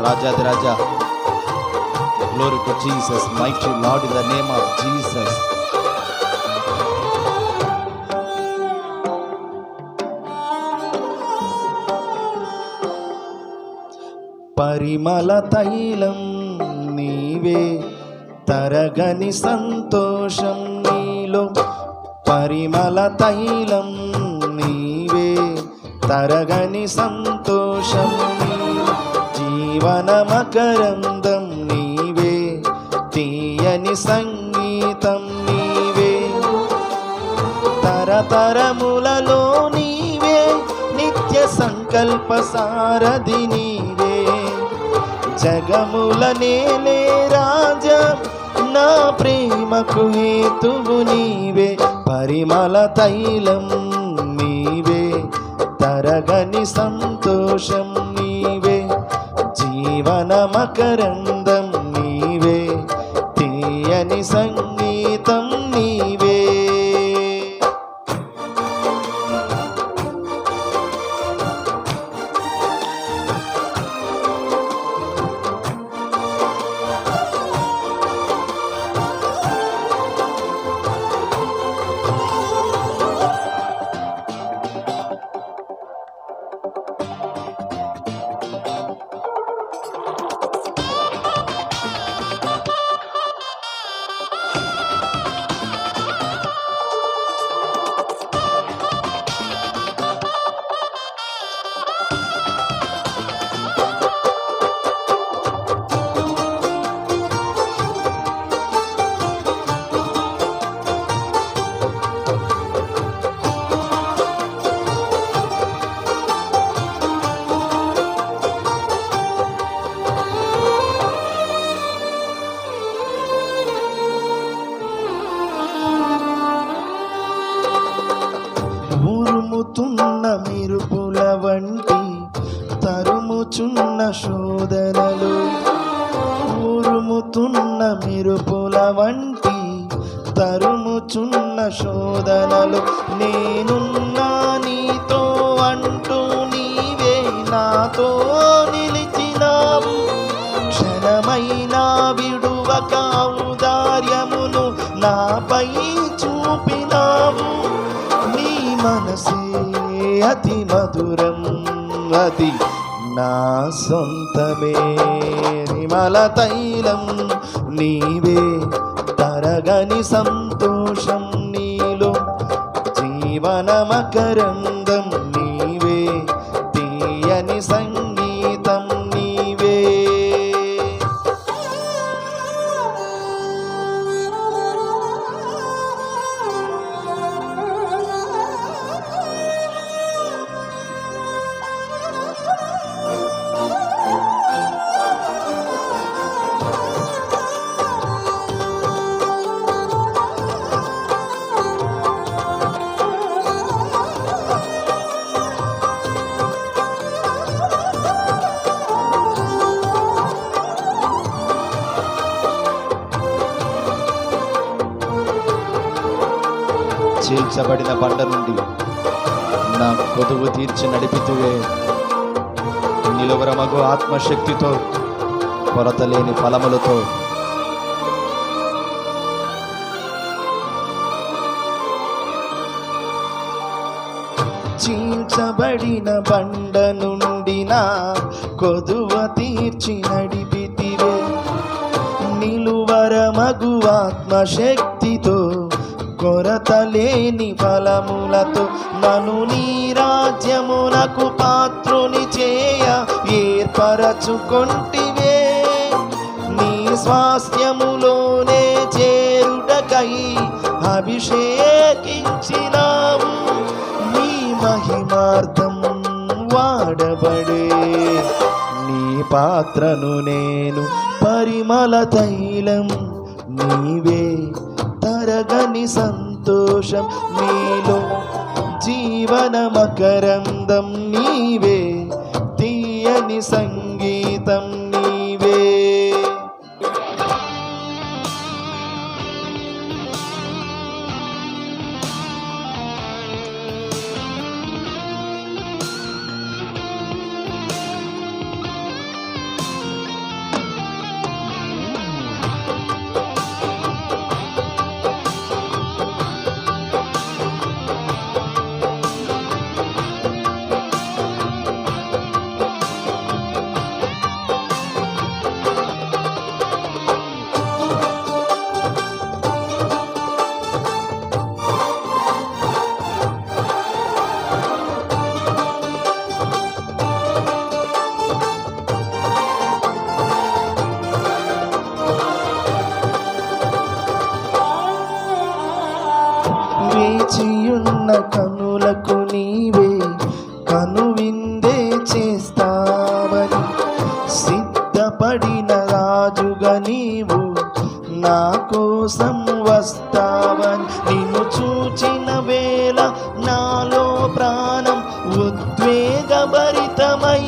రాజాది రాజా. Glory to Jesus, mighty Lord, in the name of Jesus. పరిమళ తైలం నీవే, తరగని సంతోషం నీలో. పరిమళ తైలం నీవే, తరగని సంతోషం నీలో. జీవన మకరందం నీవే, తీయని సంగీతం నీవే. తరతరములలో నీవే, నిత్య సంకల్ప సారథి నీవే. జగముల నేలే రాజా, నా ప్రేమకు హేతువు నీవే. పరిమళ తైలం నీవే, తరగని సంతోషం నీవే. జీవన మకరందం నీవే, తీయని సంగీతం నీవే. ఉరుముతున్న మెరుపుల వంటి తరుముచున్న శోధనలు. ఉరుముతున్న మెరుపుల వంటి తరుముచున్న శోధనలు. నేనున్నా నీతో అంటూ నీవే నాతో నిలిచినావు. క్షణమైనా విడువక ఔదార్యమును నాపై చూపినావు. నీ మనసే అతి మధురం, అది నా సొంతమే. పరిమళ తైలం నీవే, తరగని సంతోషం నీలో. జీవన మకరందం నీవే, తీయని సంగీతం నీవే. చీల్చబడిన బండ నుండి నా కొదువు తీర్చి నడిపితువే. నిలువరమగు ఆత్మశక్తితో, కొరత లేని ఫలములతో. చీల్చబడిన బండ నుండి నా కొదువ తీర్చి నడిపితివే. నిలువరమగు ఆత్మశక్తితో, కొరత లేని ఫలములతో. నన్ను నీ రాజ్యమునకు పాత్రుని చేయ ఏర్పరచుకొంటివే. నీ స్వాస్థ్యములోనే చేరుటకై అభిషేకించినావు. నీ మహిమార్థం వాడబడే నీ పాత్రను నేను. పరిమళ తైలం నీవే, తరగని సంతోషం నీలో. జీవన మకరందం నీవే, తీయని సంగీతం నీవే. ఉన్న కనులకు నీవే కనువిందే చేస్తావని, సిద్ధపడిన రాజుగా నీవు నా కోసం వస్తావని, నిన్ను చూచిన వేళ నాలో ప్రాణం ఉద్వేగభరితమై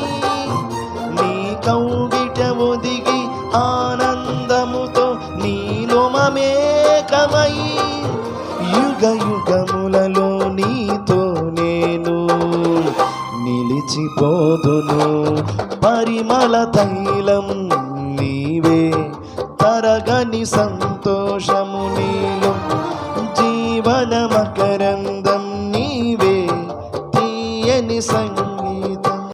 నీ కౌగిట ఒదిగి ఆనందముతో నీలో మమేకమై, యుగ యుగములలో నీతో నేను నిలిచిపోదును. పరిమళ తైలం నీవే, తరగని సంతోషము నీలో, జీవన మకరందం నీవే, తీయని సంగీతం